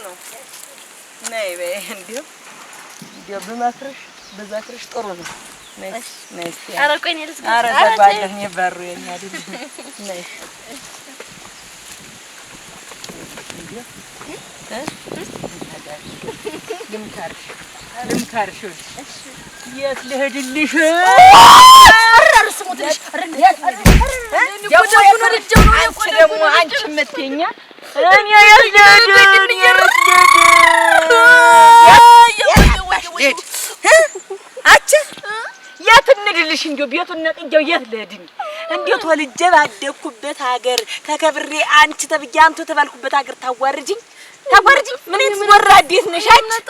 ነው። ነይ በይ እንዲሁ ብመክርሽ ብዘክርሽ ጥሩ ነው። ነይ ነይ። ኧረ ቆይ እኔ ልስገድ። ኧረ ዘባለህ የበሩ የኔ አይደል? ነይ ልምከርሽ የት ልሄድልሽ? ደግሞ አንቺ የምትይኛ እኔ የት ልሄድ? አንቺ የት እንሂድልሽ? እንደው ቤቱን ነቅዬው የት ልሄድ? እንዴት ወልጄ ባደግኩበት ሀገር ተከብሬ አንቺ ተብዬ አንቱ ተባልኩበት ሀገር ታዋርጂኝ? ምን ወራዴት ነሽ አንቺ?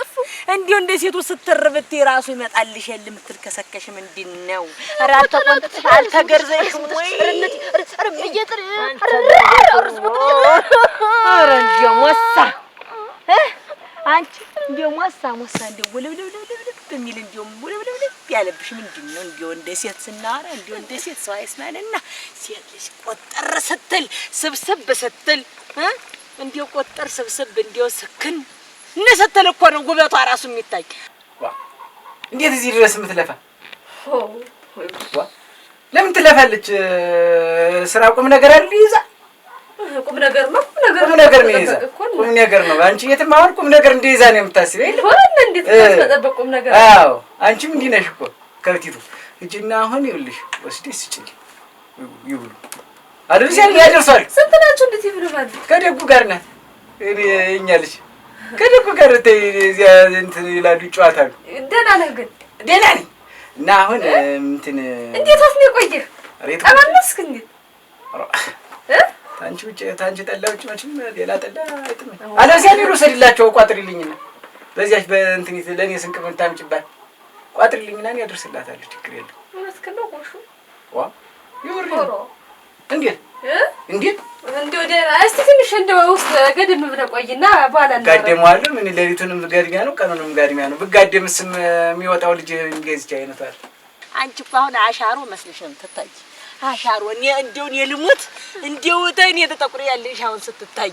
እንዴው እንደ ሴቱ ስትርብት ራሱ ይመጣልሽ የለ የምትልከሰከሽ ምንድን ነው? ኧረ አልተቆንጥሽ አልተገርዘሽም ወይ? ኧረ እንደው ሞሳ አንቺ እንደው ሞሳ እንደው ውልብልብልብ በሚል እንደው ውልብልብ ያለብሽ ምንድን ነው? እንደው እንደ ሴት ስናወራ እንደው እንደ ሴት ሰው አይስማልና ሴት ልጅ ቆጠር ስትል ስብስብ ስትል እንዲው ቆጠር ስብስብ እንዲው ስክን እነሰተለ እኮ ነው ውበቷ ራሱ የሚታይ። እንዴት እዚህ ድረስ የምትለፋ? ለምን ትለፋለች? ስራ ቁም ነገር አይደል ይዛ? ቁም ነገር ነው ይዛ ቁም ነገር ነው። አንቺ የትም አሁን ቁም ነገር እንደይዛ ነው የምታስበው አይደል? ወላሂ እንዴት ተጠበቅ ቁም ነገር? አዎ አንቺም እንዲህ ነሽ እኮ ከብቲቱ እጅና አሁን ይኸውልሽ ወስደሽ ስጭኝ ይብሉ አለዚያ ያደርሳል። ስንት ናችሁ እንዴት ይብሉባል? ከደጉ ጋር ናት እኛ ልጅ ከደጉ ጋር እዚያ እንትን ይላሉ ይጫወታሉ። ደህና ነህ ግን? ደህና ነኝ። እና አሁን እንትን እንዴት አስነ ቆየህ? ቀማመስክ እንዴት ታንቺ ውጭ ታንቺ ጠላዎች መቼም ሌላ ጠላ አይጥም። አለዚያ ቢሮ ሰድላቸው ቋጥሪልኝና በዚያች በእንትን ለኔ ስንቅ ምን ታምጭባት ቋጥሪልኝና እኔ አደርስላታለሁ። ችግር የለም። መስከለው ቆሹ ዋ ይወርድ እንዴት እንደው ደህና እስቲ ትንሽ እንደው ውስጥ ገደም ብለህ ቆይና በኋላ ነው ጋደማለሁ። ምን ለሊቱንም ጋድሚያ ነው ቀኑንም ጋድሚያ ነው። ብጋደምስ የሚወጣው ልጅ እንገዝቻ አይነታል። አንቺ እኮ አሁን አሻሮ መስለሽ ነው ትታይ። አሻሮ እኔ እንደው ልሙት እንደው ተኔ ተጠቁሪ ያለሽ አሁን ስትታይ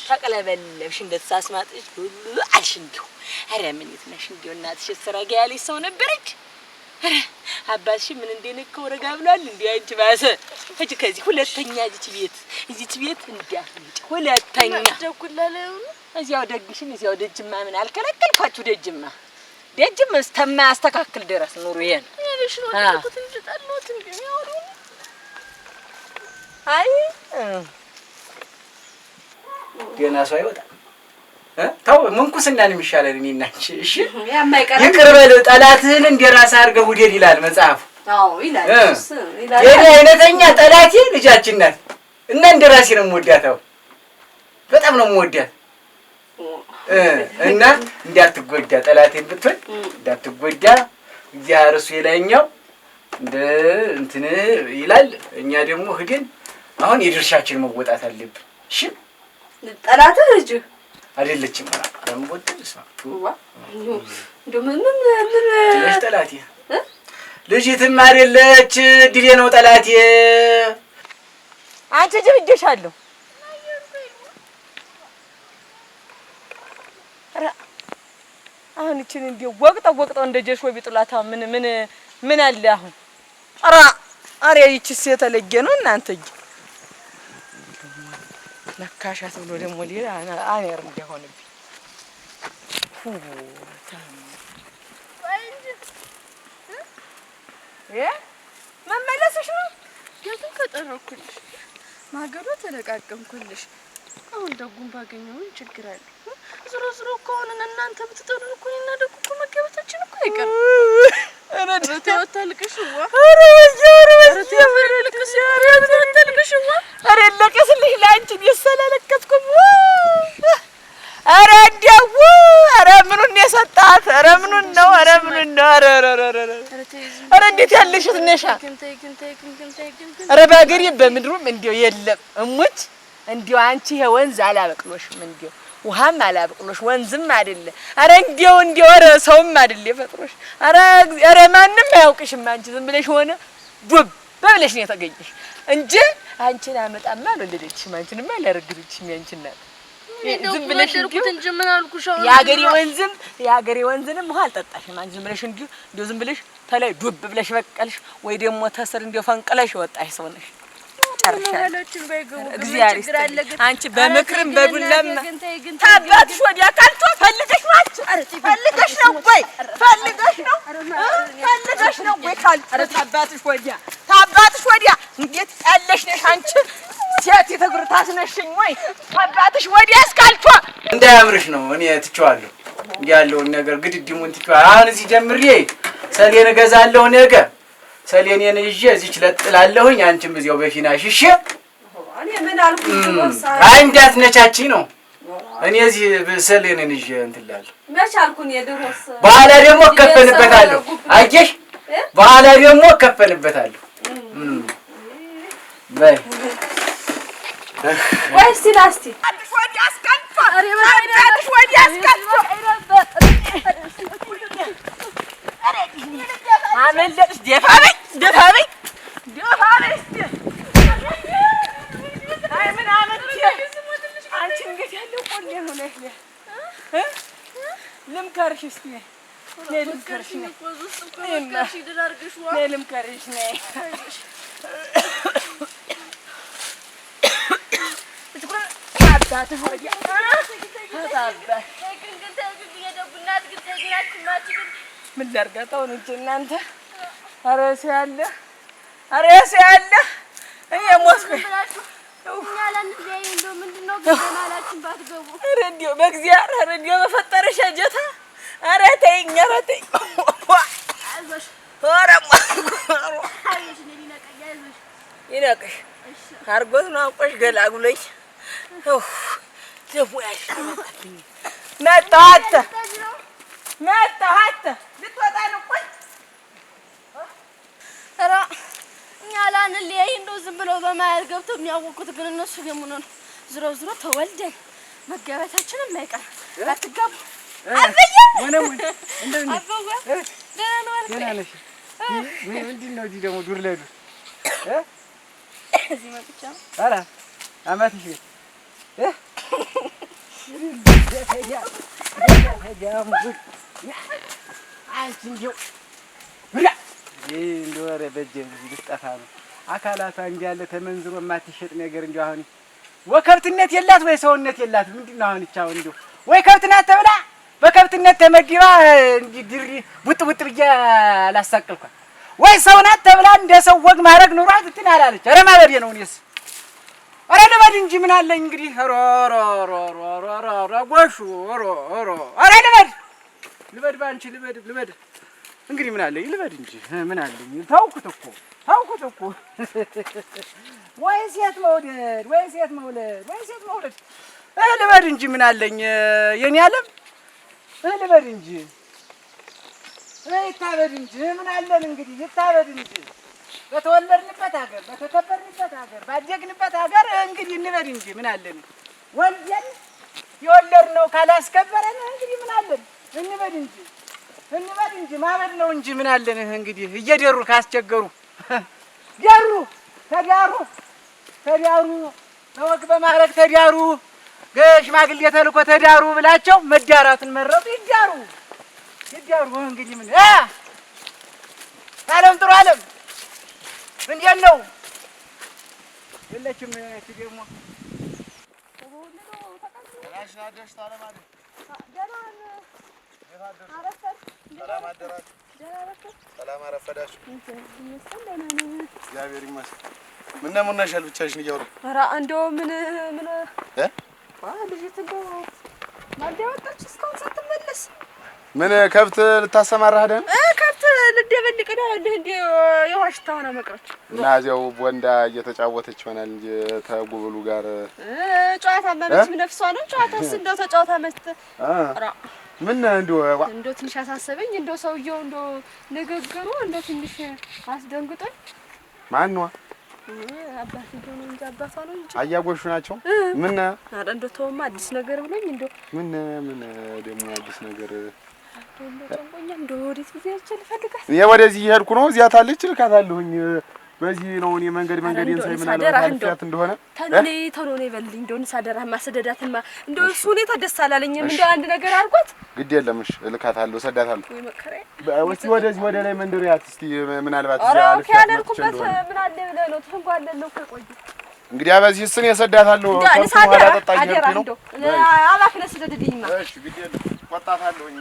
ተቀለበለብሽ እንደተሳስማጥሽ ሁሉ አልሽ። እንደው ኧረ ምን ይትነሽ እንደው እናትሽ ስራጋ ያለሽ ሰው ነበረች። ኧረ አባትሽ ምን እንደነከው ረጋ ብሏል። እንዴ አንቺ ባሰ እጅ ከዚህ ሁለተኛ እዚች ቤት እንዲያፍንጭ ሁለተኛ ደጉላለው እዚያው ደግሽን እዚያው ደጅማ ምን አልከለከልኳችሁ። ደጅም እስከማያስተካክል ድረስ ኑሩ። ይሄን እሺ ነው ታውቁት እንድጣሉት እንደሚያወሩ አይ ገና ሰው አይወጣም። ታው ምንኩስና ነው የሚሻለን እኔና አንቺ። እሺ ያማይቀር ይቅር በል ጠላትህን እንደራስ አድርገህ ውደድ ይላል መጽሐፉ። አዎ ይላል። የኔ አይነተኛ ጠላቴ ልጃችን ናት እና እንደራሴ ነው የምወዳታው። በጣም ነው የምወዳት እና እንዳትጎዳ ጠላቴን ብትሆን እንዳትጎዳ እግዚአብሔር እሱ የላይኛው እንደ እንትን ይላል። እኛ ደግሞ ሄደን አሁን የድርሻችን መወጣት አለብን። እሺ ጠላትህ ልጅ አይደለችም አረም ወጥልስ ነው እንደምን ትለሽ ጠላቴ ልጅትም አይደለች ድሌ ነው ጠላቴ። አንቺ ጅብጀሻለሁ። አሁን እቺን እንዲው ወቅጠው እንደ ጀሽ ወይ ቢጥላታ ምን አለ አሁን? አረ ይቺስ የተለየ ነው እናንተዬ። ነካሻት ብሎ ደግሞ ሌላ አኔር እንደሆነብኝ መመለስሽ ነው? ገቱን ከጠረኩልሽ ማገዶ ተለቃቀምኩልሽ። አሁን ደጉን ባገኘው ችግር አለ? ዝሮ እኮ አሁን እናንተ ብትጠሩ እኮ እና ደጉ እኮ መገበታችን እኮ አይቀርም። ተወታልቅሽዋ ለቀስልሽ ለአንቺ ይሰላለከስኩም። ኧረ እንደው ኧረ ምኑን የሰጣት? ኧረ ምኑን ነው? ኧረ እንዴት ያለሽ ነሻ? ኧረ በአገሬ በምድሩም እንደው የለም እሙች እንደው አንቺ ይሄ ወንዝ አላበቅሎሽም እንደው ውሃም አላበቅሎሽ ወንዝም አይደለ። ኧረ እንደው ኧረ ሰውም አይደለ የፈጥሮሽ። ኧረ ማንም አያውቅሽም። አንቺ ዝም ብለሽ ሆነ ዱብ በብለሽ ነው የተገኘሽ እንጂ አንቺን አመጣማ አልወለደችሽም። አንቺንማ አላረግዝችሽም። ያንቺ እናት ዝም ብለሽ እንጂ ምን አልኩሽ? የአገሬ ወንዝንም ውሃ አልጠጣሽም አንቺ ዝም ብለሽ እንዲሁ ዝም ብለሽ ተላይ ዱብ ብለሽ በቀልሽ ወይ ደግሞ ተስር እንዲሁ ፈንቅለሽ ወጣሽ ሰው ነሽ። ማለችን ባይገቡ እግዚአብሔር አንቺ በምክርም በዱላም ታባትሽ ወዲያ ካልቶ ፈልገሽ ነው ወይ ካልቶ ታባትሽ ወዲያ እንዴት ያለሽ ነሽ አንቺ ሴት የተግር ታስነሽኝ ወይ ታባትሽ ወዲያ እስካልቶ እንዳያምርሽ ነው። እኔ ትቼዋለሁ ያለውን ነገር ግድድሙን ትቼዋለሁ። አሁን እዚህ ጀምሬ ሰሌን እገዛለሁ ነገ ሰሌኔን ይዤ እዚች ለጥላለሁኝ። አንቺም እዚያው በፊናሽ እሺ። እኔ ምን አልኩኝ? አይ እንዳትነቻችኝ ነው። እኔ እዚህ ሰሌኔን ይዤ እንትን እላለሁ። መች አልኩኝ? የድሮስ በኋላ ደግሞ እከፈንበታለሁ። አየሽ በኋላ ደግሞ እከፈንበታለሁ። በይ ወይስ ናስቲ ወዲያ እስካልቶ ታባትሽ ወዲያ እስካልቶ አመለጥሽ ደፋ በይ አይ ምን አመጣሽ አንቺ እንግዲህ ያለው ቆሌ ሆነሽ ልምከርሽ እስኪ ልምከርሽ ነይ ታባትሽ ወዲያ ምን ላድርጋታው ነው እናንተ ኧረ ሰው ያለ እኔ ሞስኩኝ እኛ ለንደይ እንደው ምንድነው ገናላችን ባትገቡ ረዲዮ በእግዚአብሔር ረዲዮ በፈጠረሽ ጀታ ኧረ ተይኝ አይዞሽ ይነቅሽ አርጎት ነው አንቆሽ ገላጉለኝ ደግሞ ያልሽኝ መጣሃት ልትወጣ ነው ቆይ ኧረ እኛ ላንለያይ እንደው ዝም ብለው በማያል ገብተው የሚያውቁት ግን እነሱ ደግሞ ነው ዝሮ ተወልደን መጋባታችንን ማይቀር አትጋቡ አበየ ምንም እንደምን አበየ ደህና ነሽ? ምንድን ነው እዚህ ደግሞ ዱር ለዱር እዚህ መጥቻ ኧረ አማትሽ አንቺ እንደው እንደው ኧረ በጀ ልትጠፋ ነው አካላቷ እንዲህ ያለ ተመንዝሮ የማትሸጥ ነገር እንደው አሁን ወይ ከብትነት የላት ወይ ሰውነት የላት። ምንድን ነው አሁን ይቻው እንደው ወይ ከብት ናት ተብላ በከብትነት ተመድባ እንዲህ ድሪ ቡጥ ብዬ አላሳቀልኳት ወይ ሰው ናት ተብላ እንደ ሰው ወግ ማድረግ ኑሯት እንትን አላለች። ኧረ ማበዴ ነው እኔስ ኧረ ልበድ እንጂ ምን አለኝ እንግዲህ ጎሹ ኧረ ልበድ ባንቺ ልበድ እንግዲህ ምን አለኝ ልበድ እንጂ ምን አለኝ። ታውኩት እኮ ወይ ሴት መውደድ ወይ ሴት መውለድ ልበድ እንጂ ምን አለኝ የኔ ዓለም ልበድ እንጂ ይታበድ እንጂ ምን አለን እንግዲህ ይታበድ እንጂ በተወለድንበት ሀገር በተከበርንበት ሀገር ባደግንበት ሀገር እንግዲህ እንበድ እንጂ ምን አለን ወልደን የወለድነው ካላስከበረን እንግዲህ ምን አለን እንበድ እንጂ ማበድ ነው እንጂ ምን አለን እንግዲህ እየደሩ ካስቸገሩ ተዳሩ ለወግ በማድረግ ተዳሩ ሽማግሌ ተልኮ ተዳሩ ብላቸው መዳራትን መረጡ ይዳሩ እንግዲህ ምን ዓለም ጥሩ ዓለም እንዴት ነው የለችም እቺ ደግሞ ሰላም አረፈዳችሁ። እግዚአብሔር ይመስገን። ምን ነሻል ብቻሽን እያወሩ? ኧረ እንደው ምን ልጅት እንደው ማልዳ ወጣች እስካሁን ሳትመለስ ምን ከብት ልታሰማራህ አይደል? ከብት ልደበልቅ ነው እንዴ የዋሽታ ሆነ መቅረች እና እዚያው ቦንዳ እየተጫወተች ይሆናል እንጂ ተጉብሉ ጋር ጨዋታ ማለት ነፍሷ ነው። ጨዋታስ እንደው ተጫውታ መስት ምን እንደው ትንሽ አሳሰበኝ። እንደው ሰውየው እንደው ንግግሩ እንደው ትንሽ አስደንግጦኝ። ማን ነው? አባትየው ነው እንጂ አባቷ ነው እንጂ አያጎሹ ናቸው። ምን አረ እንደው ተውማ አዲስ ነገር ብሎኝ እንደው ምን ደግሞ አዲስ ነገር እንደው ጨንቆኛል። እንደው ወዴት ጊዜ ልፈልጋት ወደዚህ እየሄድኩ ነው። እዚያ ታለች ልካታለሁኝ በዚህ ነው እኔ መንገዴን ሳይ ምናልባት አልፊያት እንደሆነ ቶሎ ነው ይበልልኝ። እንደው ንሳደራህ ማሰደዳትማ እንደው እሱ ሁኔታ ደስ አላለኝም። እንደው አንድ ነገር አድርጓት። ግድ የለም እሺ፣ እልካታለሁ፣ እሰዳታለሁ። ወስቲ ወደዚህ ወደ ላይ መንደሪያት እስቲ ምናልባት እዚያ አልፊያት ያለርኩበት ምን አለ ብለህ ነው ትንጓለለው ከቆዩ እንግዲህ አበዚህ እሱን የሰዳታለሁ። ንሳደራ አደራ እንደው አባክነ ስደድልኝማ። እሺ ግድ የለም ቆጣታለሁኝ።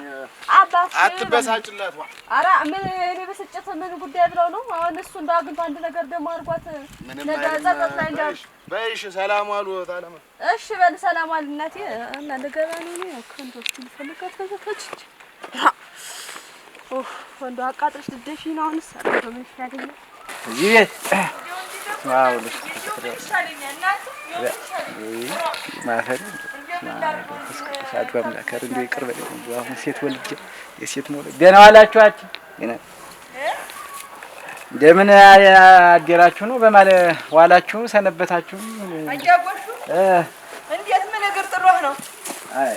አባክ አትበሳጭላት። ኧረ ምን እኔ በስጭት ምን ጉዳይ ብለው ነው አሁን እሱ እንደው አግኝቶ አንድ ነገር ደግሞ አድርጓት ነገ ጸጸት ላይ እንዳል በይሽ ሰላም ዋሉ ታለማ። እሺ በል ሰላም ዋል እናቴ። እና ለገባ ነው ነው ከንዶች ልፈልጋት ከዘፈች ወንዶ አቃጥልሽ ልደፊ ነው አሁን ሰላም በምን ያገኛል እዚህ ቤት ዋው ልጅ ማፈር ሳድዋም ለከር እንደ ይቅር በለኝ። አሁን ሴት ወልጄ የሴት ሞለ ደህና ዋላችኋት? እንደምን አደራችሁ ነው በማለት ዋላችሁ ሰነበታችሁ? አጃጎሹ እንዴት ምን ነገር ጥሮህ ነው? አይ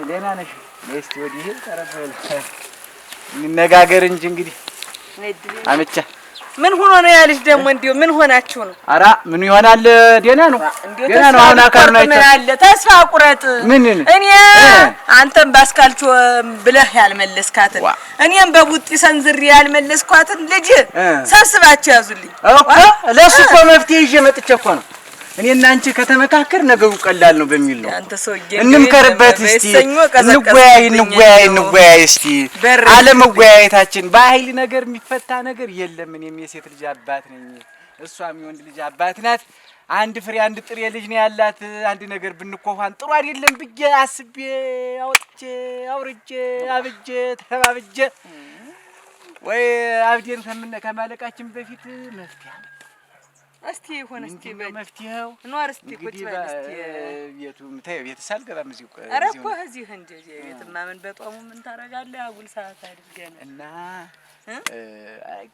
ደህና ነሽ? እስቲ ወዲህ ተረፈል እንነጋገር እንጂ እንግዲህ አመቻ ምን ሆኖ ነው ያልሽ? ደግሞ እንዲው ምን ሆናችሁ ነው? ኧረ ምን ይሆናል? ደህና ነው ደህና ነው። አሁን አካል ነው ያለ ተስፋ ቁረጥ። ምን እኔ አንተም ባስካልቾ ብለህ ያልመለስካትን እኔም በቡጢ ሰንዝሬ ያልመለስኳትን ልጅ ሰብስባችሁ ያዙልኝ እኮ። ለሱ እኮ መፍትሄ ይዤ መጥቼ እኮ ነው። እኔና አንቺ ከተመካከር ነገሩ ቀላል ነው በሚል ነው። አንተ ሰውዬ እንምከርበት እስቲ፣ እንወያይ እስቲ። አለመወያየታችን በኃይል ነገር የሚፈታ ነገር የለም። እኔም የሴት ልጅ አባት ነኝ፣ እሷም የወንድ ልጅ አባት ናት። አንድ ፍሬ አንድ ጥሬ ልጅ ነው ያላት። አንድ ነገር ብንኮፋን ጥሩ አይደለም ብዬ አስቤ አውጥቼ አውርጄ አብጄ ተባብጄ ወይ አብዴን ከማለቃችን በፊት መፍትሄ እስቲ ሆነ እስቲ መፍትሄው ኗር እስቲ ቁጭ በል እስቲ ቤቱም ተይው ቤት ሳልገባም እዚሁ ኧረ እኮ እዚህ እንጂ ቤትማ ምን በጦሙ ምን ታረጋለህ? አጉል ሰዓት አድርገን እና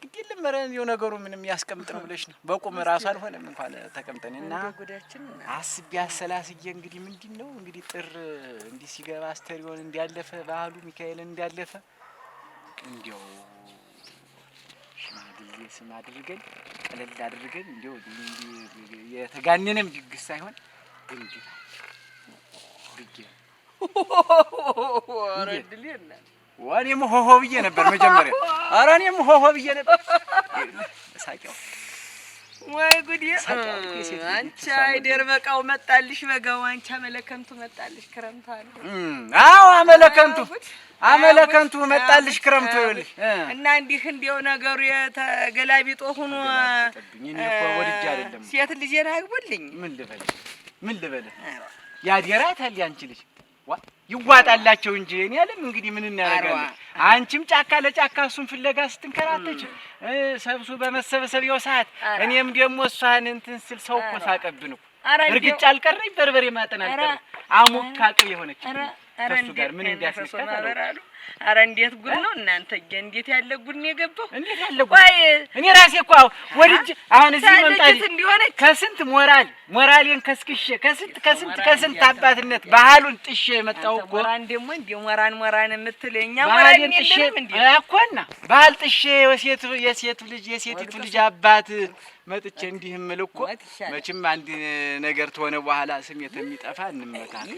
ግድ የለም ኧረ እንደው ነገሩ ምንም ያስቀምጥ ነው ብለሽ ነው። በቁም ራሱ አልሆነም እንኳን ተቀምጠን እና አስቤ አሰላስዬ እንግዲህ ምንድን ነው እንግዲህ ጥር እንዲህ ሲገባ አስተሪዮን እንዲያለፈ ባህሉ ሚካኤልን እንዲያለፈ እንዲያው ሽማግሌ ስም አድርገን ቀለል አድርገን እንዲያው የተጋነነም ድግስ ሳይሆን እንዲህ እኔም ሆሆ ብዬ ነበር መጀመሪያ። ኧረ እኔም ሆሆ ብዬ ነበር። ሳቂያው ወይ ጉዴ! አንቺ አይደር በቃው መጣልሽ በጋው፣ አንቺ አመለከንቱ መጣልሽ ክረምቱ አለ። አዎ አመለከንቱ መጣልሽ ክረምቱ ይኸውልሽ። እና እንዲህ እንዲያው ነገሩ የተገላቢጦ ሆኖ እኔ እኮ ወድጄ አይደለም ሴት ልጄን አግቡልኝ። ምን ልበል ያደራት አለ አንቺ ልጅ ይዋጣላቸው እንጂ እኔ አለም እንግዲህ ምን እናደርጋለን። አንቺም ጫካ ለጫካ እሱን ፍለጋ ስትንከራተች ሰብሱ በመሰብሰቢያው ሰዓት እኔም ደግሞ እሷን እንትን ስል ሰው እኮ ሳቀብን እኮ እርግጫ አልቀረኝ በርበሬ ማጠን አልቀረኝ አሙካ ቅቤ የሆነች ከሱ ጋር ምን እንዲያስነካት አላሉ። ኧረ እንዴት ጉድ ነው እናንተ! እንዴት ያለ ጉድ ነው የገባው! እንዴት ያለ ጉድ! እኔ ራሴ እኮ ወልጅ አሁን እዚህ መምጣት ከስንት ሞራሌን ከስክሼ ከስንት አባትነት ባህሉን ጥሼ የመጣው እኮ ሞራን ደግሞ እንደ ሞራን የምትለኛ ባህልን ጥሼ እኮና ባህል ጥሼ የሴቲቱ ልጅ አባት መጥቼ እንዲህ እምል እኮ መቼም አንድ ነገር ተሆነ በኋላ ስሜት የሚጠፋ እንመካከል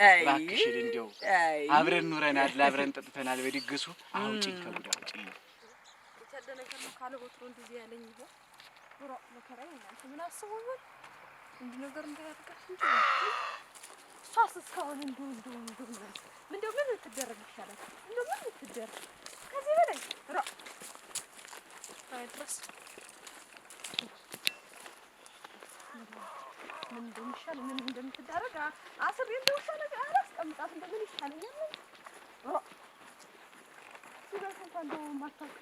እባክሽን። እንደው አብረን ኑረናል፣ አብረን ጠጥተናል በድግሱ። አውጪኝ ከጉዳ አውጪኝ። የተደነገር ነው ካለ ወትሮ እንደዚህ ያለኝ ይሆን ኑሮ መከራዬ። እናንተ ምን አስበው ይሆን እንዲህ ነገር እንዳያደርጋት እንጂ ሷስ እስካሁን እንደው ምን ትደረግ ይሻላል? እንደው ምን ትደረግ ከዚህ በላይ ራ አይድረስ ምን እንደሚሻል ምን እንደምትደረግ አስር እንደውሻ ነገር አላስቀምጣት እንደምን ይሻለኛል? ሲደርስ እንኳን እንደው ማታውቅ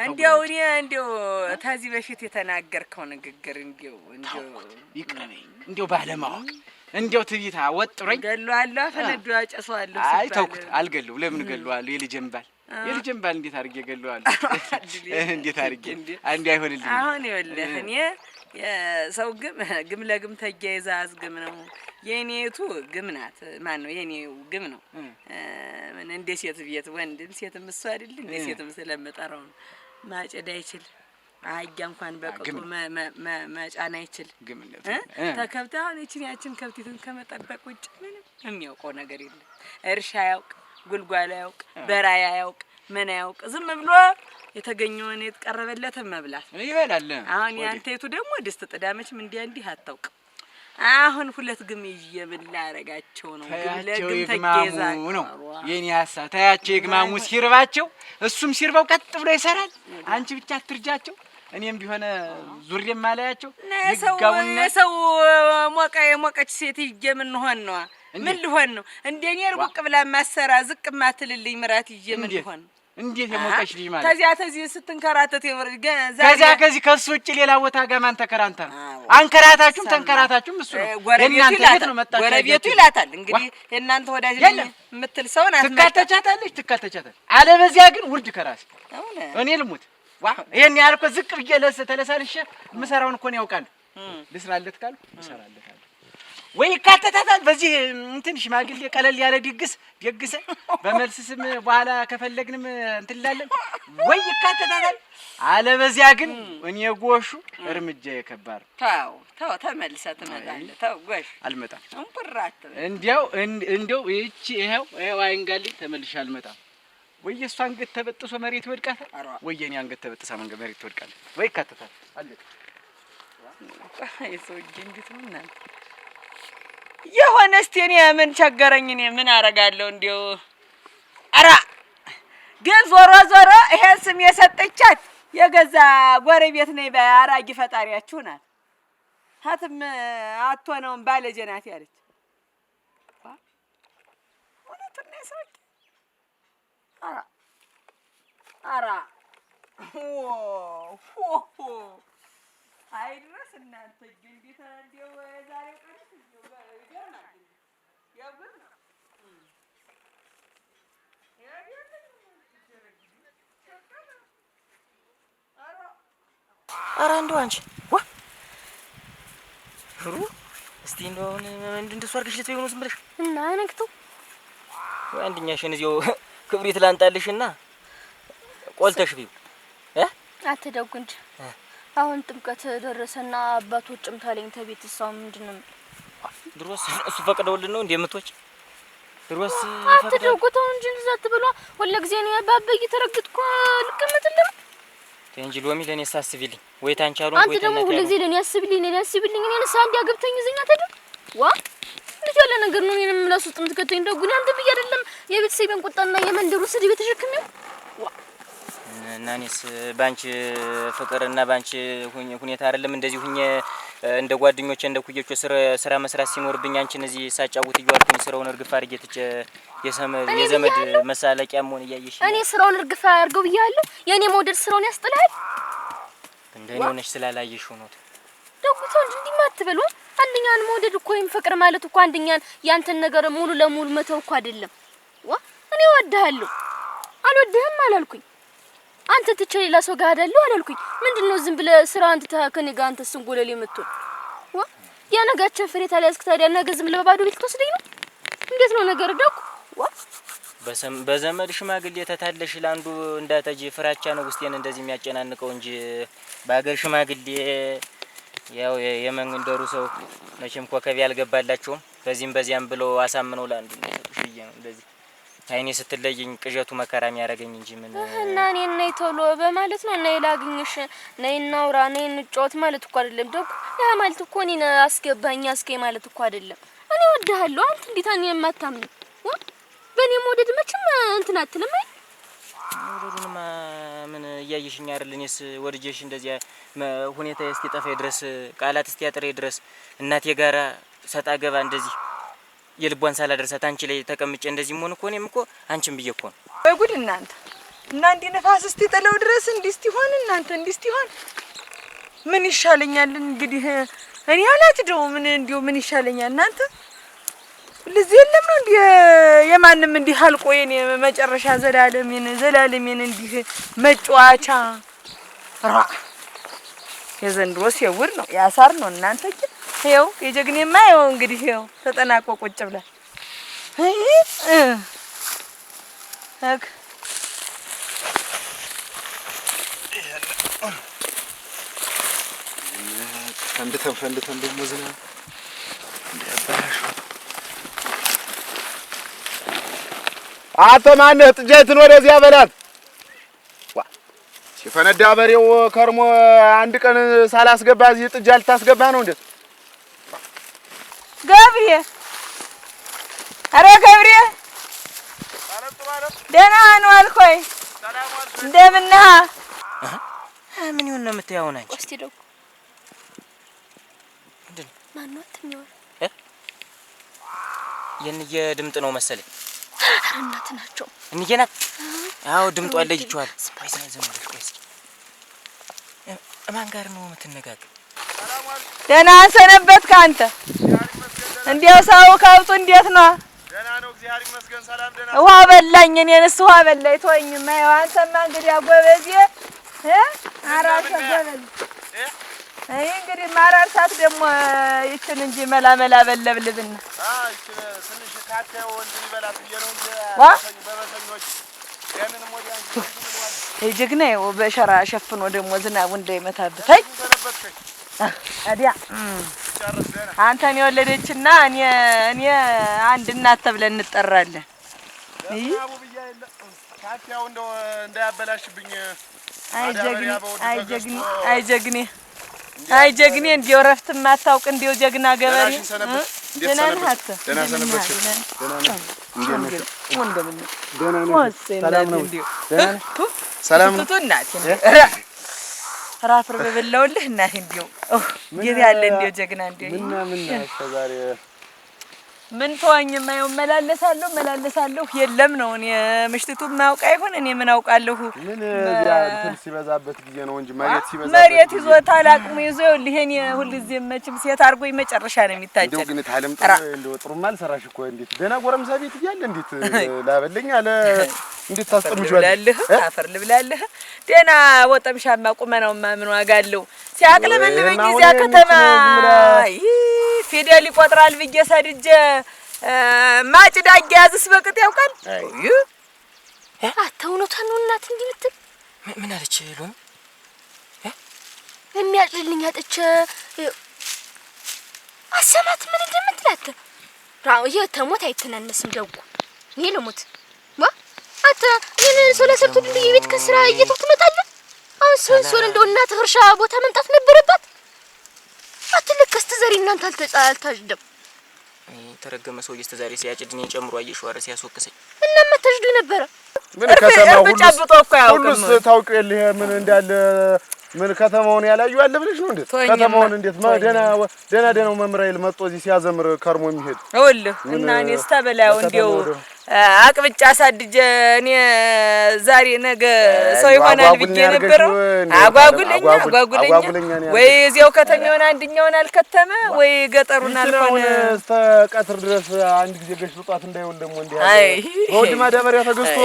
እንዲያው ታዚህ በፊት የተናገርከው ንግግር እንዲያው ይቅርበኝ እንዲያው ባለማወቅ እንዲያው ትይታ ወጥሮኝ ገለዋለሁ አፈነዱ ያጨሰዋለሁ። አይ ተውኩት፣ አልገለሁ። ለምን ገለዋለሁ? የልጄን ባል እንዴት አድርጌ ገለዋለሁ? እንዴት አድርጌ አንዴ አይሆንልኝ። አሁን ይኸውልህ እኔ የሰው ግም ለግም ተያይዛ አዝግም ነው የኔቱ ግም ናት። ማን ነው የኔው ግም ነው። ምን እንደ ሴት ቤት ወንድም ሴትም እሱ አይደል እንደ ሴትም ስለምጠራው ነው። ማጨድ አይችል አህያ እንኳን በቅጡ መጫን አይችል ግምነት ተከብታ አሁን ያችን ከብቲቱን ከመጠበቅ ውጭ ምንም የሚያውቀው ነገር የለም። እርሻ ያውቅ፣ ጉልጓላ ያውቅ፣ በራያ ያውቅ፣ ምን ያውቅ። ዝም ብሎ የተገኘውን የተቀረበለትን መብላት ይበላል። አሁን ያንተይቱ ደግሞ ድስት ጥዳመችም እንዲህ አታውቅ። አሁን ሁለት ግም ይየብላ አረጋቸው ነው። ታያቸው ይግማሙ ነው የኔ ሐሳብ። ታያቸው ይግማሙ ሲርባቸው፣ እሱም ሲርባው ቀጥ ብሎ ይሰራል። አንቺ ብቻ አትርጃቸው። እኔም ቢሆነ ዙሬም ማላያቸው ይጋውና ሰው ሞቀች ሴት ይየምን ሆን ነው ምን ልሆን ነው? እንደኔ ሩቅ ብላ ማሰራ ዝቅ ማትልልኝ ምራት ይየምን ሆን እንዴት የሞቀሽ ልጅ ማለት ተዚያ ስትንከራተት ከዚህ ከሱ ውጭ ሌላ ቦታ ጋር ማን ተከራንታ አንከራታችሁም ተንከራታችሁም እሱ ነው የእናንተ ነው መጣች ጎረቤቱ ይላታል። እንግዲህ የእናንተ ወዳጅ የምትል ሰው ናት። ትካተቻታለች። አለበዚያ ግን ውርድ ከራስ እኔ ልሙት ይሄን ያህል እኮ ዝቅ ብዬ ተለሳልሼ የምሰራውን እኮ ነው ያውቃሉ። ልስራለት ካሉ እሰራለታለሁ ወይ ይካተታታል። በዚህ እንትን ሽማግሌ ቀለል ያለ ድግስ ደግሰ በመልስ ስም በኋላ ከፈለግንም እንትን እንላለን ወይ ይካተታታል። አለበዚያ ግን እኔ ጎሹ እርምጃ የከባድ ተው ተመልሰህ ትመጣለህ። ተው ጎሽ አልመጣም። እንቁራት እንዲያው ይሄው አይንጋልኝ ተመልሼ አልመጣም። ወይ የእሱ አንገት ተበጥሶ መሬት ይወድቃታል፣ ወይ የኔ አንገት ተበጥሳ መሬት ትወድቃለች። ወይ ይካተታል አለ የሰው እጅ እንዴት ነው እናንተ የሆነ እስቲ እኔ ምን ቸገረኝ? እኔ ምን አረጋለሁ? እንዴው አራ ግን ዞሮ ይሄን ስም የሰጠቻት የገዛ ጎረቤት ነኝ በአራጊ ፈጣሪያችሁ ናት። ሀትም አትሆነውም ባለጀናት ያለች እውነቱን ነው የሰው አራ አይድረስ እናንተ እንዴት እንደው ዛሬ ቀርስ ይገርማል። ያብር ኧረ እንደው አንቺ ሽሩ እስቲ እንደው እንደሱ አድርገሽ ልትበይው ነው ዝም ብለሽ እና ነክቶ ወይ አንደኛሽን እዚያው ክብሪት ላንጣልሽና ቆልተሽ ቢው አትደጉ እንጂ አሁን ጥምቀት ደረሰና አባቶችም ታለኝ ተቤት እሷው ምንድነው ድሮስ እሱ ፈቅደውልን ነው እንደምትወጪ ድሮስ አትደጉተው እንጂ ዝዛት ብሏ ሁሉ ጊዜ ነው ያባበይ ተረግጥኩ ልቀመጥልም እንጂ ሎሚ ለኔ ሳስቢልኝ ወይ ታንቻሉ ወይ አንተ ደግሞ ሁሉ ጊዜ ለኔ ያስብልኝ እኔ ሳንዲ አገብተኝ ዝኛ ተደ ዋ ልጅ ያለ ነገር ነው። እኔንም ለሱጥም ትከተኝ ደጉኝ አንተ ብዬ አይደለም የቤተሰቤን ቁጣና የመንደሩ ስድብ ተሸክሜው እና እኔስ ባንቺ ፍቅርና ባንቺ ሁኔታ አይደለም እንደዚህ ሁኜ እንደ ጓደኞቼ እንደ ኩዮቹ ስራ መስራት ሲኖርብኝ አንቺን እዚህ ሳጫውት ይዋልኩኝ ስራውን እርግፍ አድርጌ ትቼ የዘመድ መሳለቂያ መሆን እያየሽ እኔ ስራውን እርግፍ አድርገው ብያለሁ። የኔ መውደድ ስራውን ያስጥላል እንደኔ ሆነሽ ስላላየሽው ነው። ደጉተው እንጂ እንዲህ ማትበሉ አንደኛን መውደድ እኮ ወይም ፍቅር ማለት እኮ አንደኛን ያንተን ነገር ሙሉ ለሙሉ መተው እኮ አይደለም። እኔ እወድሃለሁ አልወድህም አላልኩኝ። አንተ ትቼ ሌላ ሰው ጋር አይደለም አላልኩኝ። ምንድነው ዝም ብለህ ስራ አንተ ከኔ ጋር አንተ ስንጎለል የምትሆን ያ ነጋችን ፍሬ ታሊያስክ ታዲያ ነገ ዝም ብለህ ባዶ ቤት ትወስደኝ ነው? እንዴት ነው ነገር ደጉ? በዘመድ ሽማግሌ ተታለሽ ለአንዱ እንዳታጂ ፍራቻ ነው ውስጤን እንደዚህ የሚያጨናንቀው እንጂ በአገር ሽማግሌ ያው የመንደሩ ሰው መቼም ኮከብ ያልገባላቸውም በዚህም በዚያም ብሎ አሳምነው ለአንዱ ሽዬ ነው እንደዚህ አይኔ ስትለይኝ ቅዠቱ መከራም ያረጋኝ እንጂ ምን እና እኔ ነይ ቶሎ በማለት ነው። ነይ ላግኝሽ፣ ነይ እናውራ፣ ነይ እንጫወት ማለት እኮ አይደለም ደጉ። ያ ማለት እኮ እኔን አስገባኝ አስከይ ማለት እኮ አይደለም። እኔ እወድሃለሁ። አንተ እንዴት እኔ የማታምን በእኔ መውደድ መቼም እንትን አትልም። ወደዱንማ ምን እያየሽኝ አይደል? እኔስ ወድጄሽ እንደዚያ ሁኔታ እስኪጠፋኝ ድረስ ቃላት እስኪያጥረኝ ድረስ እናቴ ጋራ ሰጣ ገባ እንደዚህ የልቧን ሳላደርሳት አንቺ ላይ ተቀምጬ እንደዚህ ሆነ እኮ እኔም እኮ አንቺም ብዬ እኮ ነው። ወይ ጉድ እናንተ እና እንዲህ ነፋስ እስቲ ጥለው ድረስ እንዲህ እስቲሆን እናንተ እንዲህ እስቲሆን ምን ይሻለኛል እንግዲህ እኔ አላትደው ምን እንዲሁ ምን ይሻለኛል እናንተ ለዚህ የለም ነው እንዲህ የማንም እንዲህ አልቆ የኔ መጨረሻ ዘላለሜን እንዲህ መጫዋቻ ራ የዘንድሮስ የውር ነው ያሳር ነው እናንተ ይኸው የጀግኔማ ይኸው እንግዲህ ይኸው ተጠናቆ ቁጭ ብሏል። አክ ፈንድተን ደግሞ ዝናብ እንዲያበላሽ አቶ ማነህ? ጥጃይትን ወደዚያ በላት። ሲፈነዳ በሬው ከርሞ አንድ ቀን ሳላስገባ እዚህ ጥጃ ልታስገባ ነው እንዴ? ገብሬ፣ ኧረ ገብሬ ደህና ነው አልኮይ። እንደምን ነህ? ምን ይሁን ነው የምትያው? አንቺ እስቲ ደው ማን ነው ትኛው? የእንየ ድምጥ ነው መሰለኝ። እናት ናቸው። እንየ ናት? አዎ ድምጧ ለይቼዋለሁ። ቆይ ዝም ብለሽ ቆይ እስኪ ማን ጋር ነው የምትነጋገር? ደህና ሰነበትክ አንተ? እንዴው ሰው ከብቱ እንዴት ነው? ደህና ነው እግዚአብሔር ይመስገን። ሰላም ደህና። ውሃ በላኝ እኔንስ ውሃ በላኝ። ተወኝማ ይኸው አንተማ እንግዲህ አጎበዜ አራሰ ጎበዝ አይ እንግዲህ ማራርሳት ደግሞ ይችን እንጂ መላ በለብልብና ይችን ትንሽ ካቴው እንትን ይበላት ነው እንጂ በበሰኞች ያንን ሞዲያ እንጂ ጀግና ይኸው በሸራ ሸፍኖ ደግሞ ዝናቡ እንዳይመታብህ። አይ አዲያ አንተን የወለደችና እኔ አንድ እናት ተብለን እንጠራለን። አቡ ብያ የለ ካቴው እንደው እንዳያበላሽብኝ። አይ ጀግኔ እንዲያው ረፍት ማታውቅ እንዲያው ጀግና ገበሬ ደህና ነህ? ደህና ሰነበች። ሰላም ነው እናቴ ራፍር በበላውልህ እናቴ እንዲያው ጌታ ያለ እንዲያው ጀግና እንዲያው ምን ዛሬ ምን ተወኝማ ይኸው መላለሳለሁ የለም ነው። እኔ ምሽቱን ማውቃ ይሁን እኔ ምን አውቃለሁ። ምን ግራ እንትን ሲበዛበት ጊዜ ነው እንጂ መሬት ይዞታል አቅሙ ይዞ ይኸውልህ እኔ ሁልጊዜ መቼም ሴት አድርጎኝ መጨረሻ ነው የሚታጨድ። እንደው ግን ታለም እንደው ጥሩም አልሰራሽ እኮ እንዴት ደህና ጎረምሳ ቤት እያለ እንዴት ላበለኝ አለ እንዴት ታስጠምጪዋለህ? አፈር ልብላለህ። ደህና ወጠምሻማ ቁመናውማ ምን ዋጋ አለው? ሲያቅለበልበኝ እዚያ ከተማ ፊደል ይቆጥራል ብዬ ሰድጄ ማጭድ አያያዝስ በቅጥ ያውቃል። አታውኖታን ነው እናት እንዲህ ምትል ምን አለች ሎሚ? የሚያጭልኝ አጥቼ አሰማት ምን እንደምትላት ራው የተሞት አይተናነስም ደጉ እኔ ልሙት አታ እኔ ሶላ ሰርቶ ድልይ ቤት ከስራ እየተው ትመጣለህ። አሁን ሶል እንደው እናት እርሻ ቦታ መምጣት ነበረባት። አትልክ አስተዛሪ እናንተ አልታጅደም ተረገመ ሰው እስተዛሪ ሲያጭድ እኔን ጨምሮ አየሽው አረ ሲያስወቅሰኝ እና መታጅዱ ነበረ። ምን ከተማው ጨብጦ እኮ ያውቅም ሁሉስ ታውቂው የለ ምን እንዳለ ምን ከተማውን ያላዩ አለ ብለሽ ነው እንዴ? ከተማውን እንዴት ደህናው መምራይል መጥቶ እዚህ ሲያዘምር ከርሞ የሚሄድ ይኸውልህ እና እኔስ ተበላው እንዲያው አቅብጫ አሳድጄ እኔ ዛሬ ነገ ሰው ይሆናል ብዬ ነበረው። አጓጉለኛ ወይ እዚያው ከተማውን አንድኛውን አልከተመ ወይ ገጠሩን አልሆነ እስከ ቀትር ድረስ አንድ ጊዜ ገሽ ልጧት እንዳይውል ደግሞ እንዴ ወድ ማዳበሪያ ተገዝቶ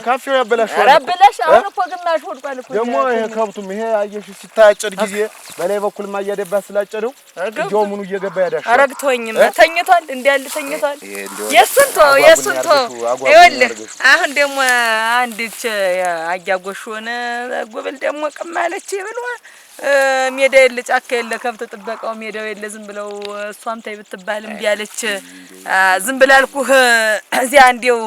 ካፌው ያበላሽዋል። አበላሽ አሁን እኮ ግማሽ ወድቋል እኮ ደግሞ ይሄ ከብቱም ይሄ አየሽ ሲታጨድ ጊዜ በላይ በኩል ማያደባ ስላጨደው ጆ ምኑ እየገባ ያዳሽ አረግቶኝም ተኝቷል እንዲያል ተኝቷል። የሱንቶ ይኸውልህ አሁን ደግሞ አንድች አያጎሽ ሆነ ጎበል ደግሞ ቅማለች ብሎ ሜዳ የለ ጫካ የለ ከብት ጥበቃው ሜዳው የለ ዝም ብለው እሷም ታይ ብትባልም ቢያለች ዝም ብላልኩህ እዚያ እንዲው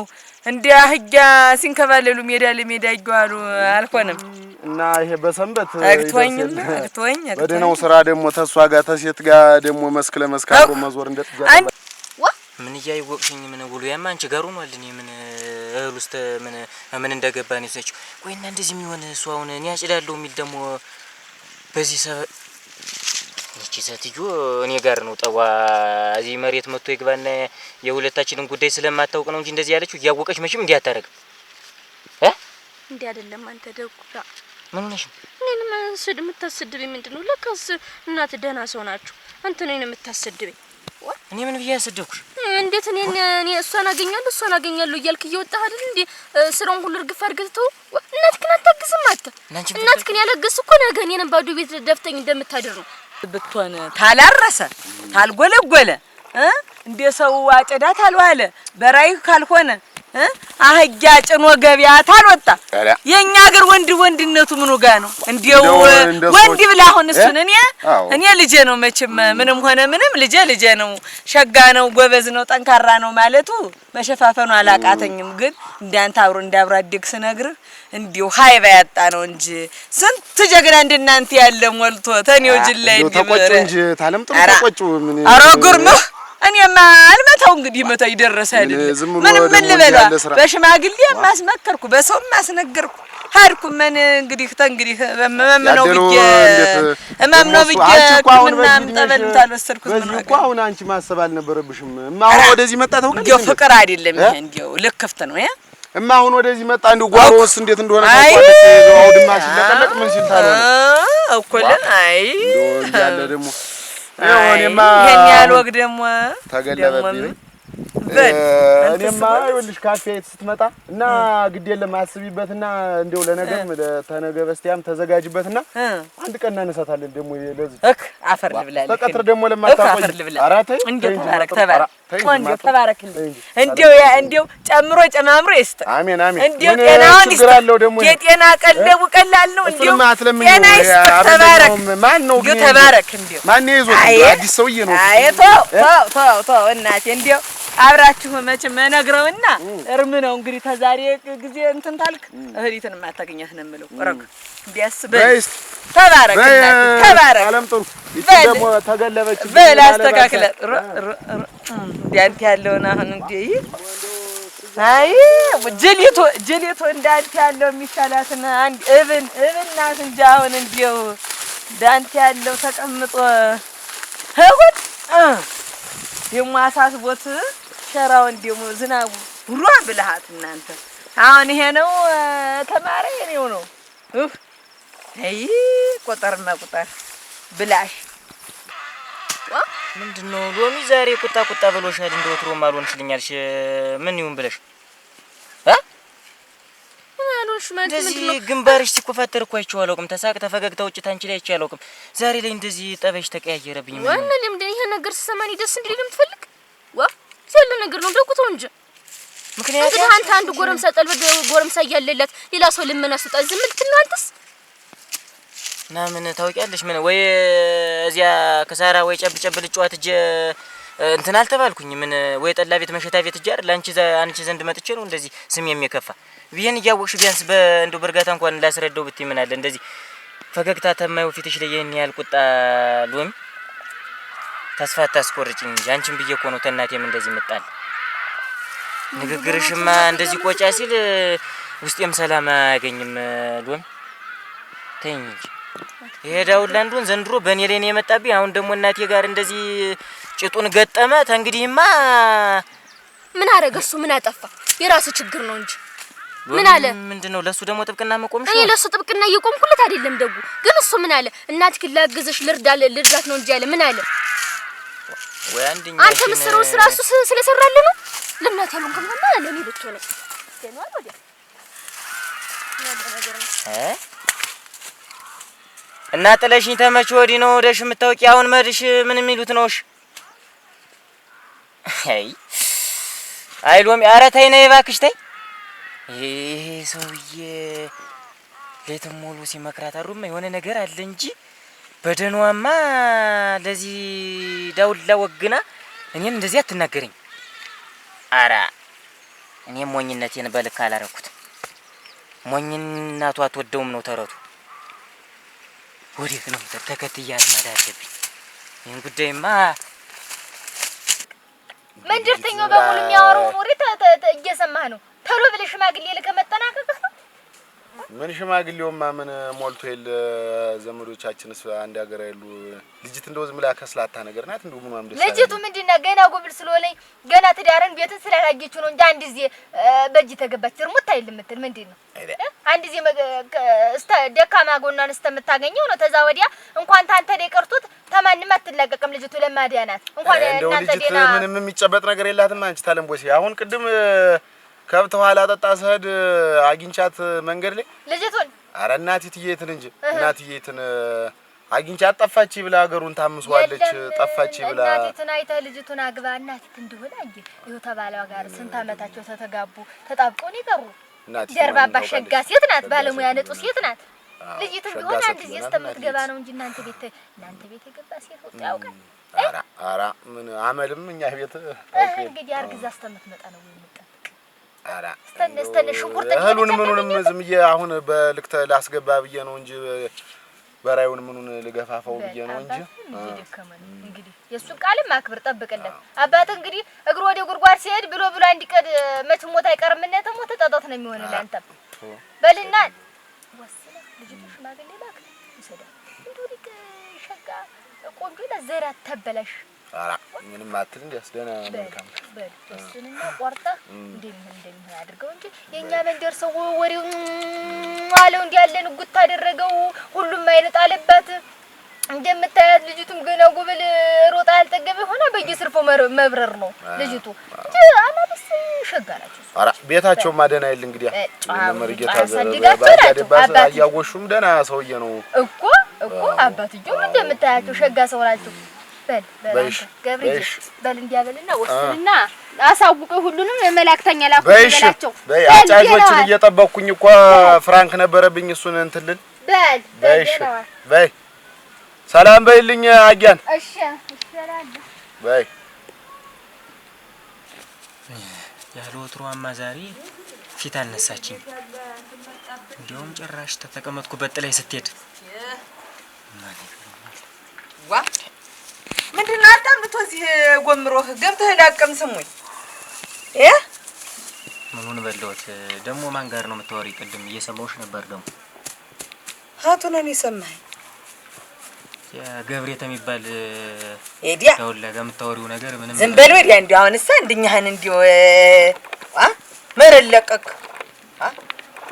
እንዲያ ህያ ሲንከባለሉ ሜዳ ለሜዳ ይጓሉ አልሆነም። እና ይሄ በሰንበት አግቶኝ በደህናው ስራ ደግሞ ተሷ ጋር ተሴት ጋር ደግሞ መስክ ለመስክ አብሮ መዞር እንደጥጃ ምን እያይወቅሽኝ ምን ብሎ ያማ አንቺ ጋር ሆኗል። እኔ ምን እህል ውስጥ ምን እንደገባ ነው የሰጭው። ቆይና እንደዚህ የሚሆን እሱ አሁን እኔ አጭዳለሁ የሚል ደግሞ በዚህ ሰበብ እቺ ሴትዮ እኔ ጋር ነው ጠዋ እዚህ መሬት መጥቶ ይግባና የሁለታችንን ጉዳይ ስለማታውቅ ነው እንጂ እንደዚህ ያለችው እያወቀች መቼም እንዲህ አታረግም። እንዴ አይደለም አንተ ደጉራ ምን ሆነሽ ነው? እኔን ማስድ የምታስድብኝ ምንድነው? ለካስ እናት ደህና ሰው ናችሁ። አንተ ነኝ የምታስድብኝ። እኔ ምን ብዬ ያሰደኩሽ? እንዴት እኔ እሷን አገኛለሁ እያልክ እየወጣህ አይደል እንዴ ስራውን ሁሉ እርግፍ አድርገህ እናት ግን አታግዝም። እናት ግን ያለገስ እኮ ነገ እኔን ባዶ ቤት ደፍተኝ እንደምታደር ነው ብትሆን ታላረሰ ታልጎለጎለ እንደ ሰው አጨዳ ታልዋለ በራይ ካልሆነ አህያ ጭኖ ገበያ ታልወጣ የኛ ሀገር ወንድነቱ ምኑ ጋ ነው? እንዴው ወንድ ብላ አሁን እሱን እኔ ልጄ ነው መቼም ምንም ሆነ ምንም ልጄ ነው ሸጋ ነው ጎበዝ ነው ጠንካራ ነው ማለቱ መሸፋፈኑ አላቃተኝም። ግን እንዳንተ እንዳብሮ አደግ ስነግርህ እንዴው ሃይባ ያጣ ነው እንጂ ስንት ጀግና እንደናንተ ያለ ሞልቶ ተኔው ጅል ላይ ተቆጭ እንጂ ታለምጥሩ ተቆጭ ምን አረጉርምህ እኔማ አልመታው እንግዲህ መታ ይደረሰ አይደል ምን ልበላ በሽማግሌ ማስመከርኩ በሰው ማስነገርኩ ሀድኩ ምን እንግዲህ ተንግዲህ መምነው ብዬ ምናም ጠበል ታልወሰድኩት ምን ነው አሁን አንቺ ማሰብ አልነበረብሽም። አሁን ወደዚህ መጣ ተውቀኝ እንዴው ፍቅር አይደለም ይሄ እንዴው ልክፍት ነው ያ አሁን ወደዚህ መጣ እንደው ጓሮስ እንዴት እንደሆነ ታውቃለች። አውድማ ሲለቀለቅ ምን ሲል ታለ እኮለ አይ ያለ ደግሞ እኔማ ይሄን ያህል ወግ ደግሞ ተገለበብኝ እኔማ ይኸውልሽ ካፌ ስትመጣ እና ግድ የለም አስቢበትና እንደው ለነገም ለተነገ በስቲያም ተዘጋጅበትና አንድ ቀን እናነሳታለን። ደግሞ ለዚህ አፈር ልብላልህ ተቀጥር ደግሞ ለማታቆይ አራተይ እንዴው ተባረክ እንዴው ጨምሮ ጨማምሮ ይስጥ። አሜን አሜን። እንዴው ጤናውን ይስጥ። የጤና ቀለቡ ቀላል ነው። እንዴው ጤና ይስጥ። ተባረክ ማን ነው ግን ተባረክ። እንዴው ማን ይዞ አዲስ ሰውዬ ነው። አይ ተው እናቴ እንዴው አብራችሁ መቼም ነግረውና እርም ነው እንግዲህ ተዛሬ ጊዜ እንትን ታልክ እህሪትን ማታገኛት ነው የምለው። ረክ እንዲያስበል ተባረክ ተባረክ አለም ጥሩ ደግሞ ተገለበች በል አስተካክለ እንዲያንተ ያለውን አሁን እንዴ አይ ጀሊቶ እንዳንተ ያለው የሚሻላትን አንድ እብን ናት እንጂ አሁን እንዴው እንዳንተ ያለው ተቀምጦ ሄድ የማሳስቦት ሸራው እንደሞ ዝናቡ ሁሉ ብልሃት እናንተ አሁን ይሄ ነው ተማረ የኔው ነው አይ ቆጠርና ቆጠር ብላሽ ምንድነው ሎሚ ዛሬ ቁጣ ብሎሻል። እንደወትሮ ማልሆንሽልኛልሽ ምን ይሁን ብለሽ ምን አልሆንሽ ማለት እንደዚህ ግንባርሽ ሲኮፋተር እኮ አይቼው አላውቅም። ተሳቅ ተፈገግታ ውጭ ታንቺ ላይ አይቼው አላውቅም። ዛሬ ላይ እንደዚህ ጠበሽ ተቀያየረብኝ። ወንነ ለምንድን ይሄ ነገር ሲሰማኝ ደስ እንዲል የምትፈልግ ያለ ነገር ነው ደጉቶ እንጂ ምክንያቱም አንተ ጎረምሳ ጠልበ ጎረምሳ እያለላት ሌላ ሰው ልመና ስጣ ዝም ልትል ነው አንተስ እና ምን ታውቂያለሽ ምን ወይ እዚያ ከሳራ ወይ ጨብጨብ ልጫዋት እጄ እንትን አልተባልኩኝ ምን ወይ ጠላ ቤት መሸታ ቤት እጄ አይደል አንቺ ዘንድ መጥቼ ነው እንደዚህ ስም የሚከፋ ቢሄን እያወቅሽ ቢያንስ እንደው በርጋታ እንኳን ላስረዳው ብትይ ምን አለ እንደዚህ ፈገግታ ተማዩ ፊትሽ ላይ የኔ ያህል ቁጣ ሎሚ ተስፋ ታስቆርጭኝ እንጂ አንቺን ብዬ እኮ ነው ተናቴም እንደዚህ መጣል ንግግርሽማ እንደዚህ ቆጫ ሲል ውስጤም ሰላም አያገኝም። ሎሚ ተይኝ እንጂ ይሄዳው ላንዱን ዘንድሮ በኔ ላይ ነው የመጣብኝ። አሁን ደግሞ እናቴ ጋር እንደዚህ ጭጡን ገጠመ። ተንግዲህማ ምን አረገ እሱ ምን አጠፋ? የራሱ ችግር ነው እንጂ ምን አለ? ምንድነው ለሱ ደግሞ ጥብቅና መቆምሽ? እኔ ለሱ ጥብቅና እየቆምኩለት አይደለም ደጉ። ግን እሱ ምን አለ? እናትክ ላግዝሽ ልርዳት ነው እንጂ አለ ምን አለ? ወይ አንደኛ አንተ መስሩን ስራሱ ስለሰራልህ ነው ለምናት ያሉን ከመና ለኔ ብትሆነ ደህና ወዲያ እና ጥለሽኝ ተመች ወዲህ ነው ወደሽ የምታውቂ አሁን መድሽ ምን የሚሉት ነውሽ? አይ ሎሚ ኧረ ተይ ነይ እባክሽ ተይ። ይሄ ሰውዬ ሌትም ሙሉ ሲመክራት አሩማ የሆነ ነገር አለ እንጂ በደኗማ ለዚህ ዳውላ ወግና እኔን እንደዚህ አትናገረኝ። አራ እኔም ሞኝነቴን በልክ አላረኩት። ሞኝነቷ አትወደውም ነው ተረቱ። ወዴት ነው ተከትያት ማዳለብኝ? ይሄን ጉዳይማ መንደርተኛው በሙሉ የሚያወራውን ወሬ እየሰማህ ነው። ተሎ ብለህ ሽማግሌ ለከመጠናከክህ ነው። ምን ሽማግሌውማ ምን ሞልቶ የለ ዘመዶቻችንስ አንድ ሀገር ያሉ ልጅት እንደው ዝም ብላ ከስላታ ነገር ናት። እንደው ምን ማምደስ ልጅቱ ምንድነው ገና ጎብል ስለሆነኝ ገና ትዳርን ቤትን ስላላየችው ነው እንጂ አንድ ጊዜ በእጅ ተገባች እርሙት አይልም ምትል ምንድነው? አንድ ጊዜ ደካማ ጎኗን እስከምታገኘው ነው። ተዛ ወዲያ እንኳን ታንተ ደቀርቱት ተማንም አትላቀቅም ልጅቱ ለማዲያ ናት። እንኳን እናንተ ደና ምንም የሚጨበጥ ነገር የላትም። አንቺ ታለምቦሲ አሁን ቅድም ከብት ኋላ ጠጣ ሰድ አግኝቻት መንገድ ላይ ልጅቱን አረ እናቲትዬትን እንጂ እናቲዬትን አግኝቻት ጠፋች ብላ ሀገሩን ታምሷለች። ጠፋች ብላ እናቴትን አይተህ ልጅቱን አግባ እናቴት እንደሆነ አየህ። ይኸው ተባለዋ ጋር ስንት ዓመታቸው ተተጋቡ ተጣብቀው ነው የቀሩ። ደርባባ ሸጋ ሴት ናት፣ ባለሙያ ነጡ ሴት ናት። ልጅቱን ቢሆን አንድ ጊዜ እስከምትገባ ነው እንጂ እናንተ ቤት የገባ ሴት ወጥ ያውቃል። ኧረ ምን አመልም እኛ ቤት እንግዲህ አርግዛ እስከምትመጣ ነው የምንጠብቅ። ኧረ ስተነ ሽንኩርት እህሉን ምኑንም ዝም ብዬ አሁን በልክተ ላስገባ ብዬ ነው እንጂ በራዩን ምኑን ልገፋፋው ብዬ ነው እንጂ እንግዲህ የእሱን ቃልም አክብር ጠብቅለት። አባት እንግዲህ እግሩ ወደ ጉድጓድ ሲሄድ ብሎ አንድ ቀን መች ሞት አይቀርም እና ተሞት ጠጣት ነው የሚሆንልህ። አንተም በልና ወስነ ልጅቱ ሽማግሌ ላክ ይሰዳል። እንዲሁ ልክ ሸጋ ቆንጆ ለዘራ ተበላሽ። ኧረ ምንም አትል እንዲያስደና መልካም በእሱንና ቆርጠህ እንደምን አድርገው እንጂ የእኛ መንደር ሰው ወሬው አለው እንዲህ ያለ ንጉት አደረገው። ሁሉም አይነት አለባት። እንደምታያት ልጅቱም ገና ጉብል ሮጣ ያልጠገበ ሆነ በየስርፎ መብረር ነው ልጅቱ እንጂ አናብስ ሸጋ ናቸው። ኧረ ቤታቸው ማደና ይል እንግዲህ መርጌታ ዘባባባባ ያያጎሹም ደና ሰውዬ ነው እኮ አባትየው እንደምታያቸው ሸጋ ሰው ናቸው። በል ገብርኤል በል እንዲያበልና ወስንና አሳውቀው ሁሉንም መላእክተኛ ላኩላቸው። በይ አጫጆችን እየጠበቅኩኝ እኮ ፍራንክ ነበረብኝ እሱን እንትልን በይ ሰላም በይልኝ አጊያን። እሺ ሰላም በይ ያለ ወትሮማ ዛሬ ፊት አልነሳችኝ። እንዲያውም ጭራሽ ተተቀመጥኩበት ጥላይ ስትሄድ ዋ ምንድነው አዳምጦ እዚህ ጎምሮህ ገብተህ ላቀም ስሙኝ ምኑን በለውት ደግሞ ማን ጋር ነው የምታወሪ? ቅድም እየሰማሁሽ ነበር። ደግሞ ሀቱነን ይሰማኝ የገብሬት የሚባል ኤዲያ ደውል ጋር የምታወሪው ነገር ምንም ዝም በል ወዲያ። እንዲያው አሁንሳ እንድኛህን እንዲው መረለቀቅ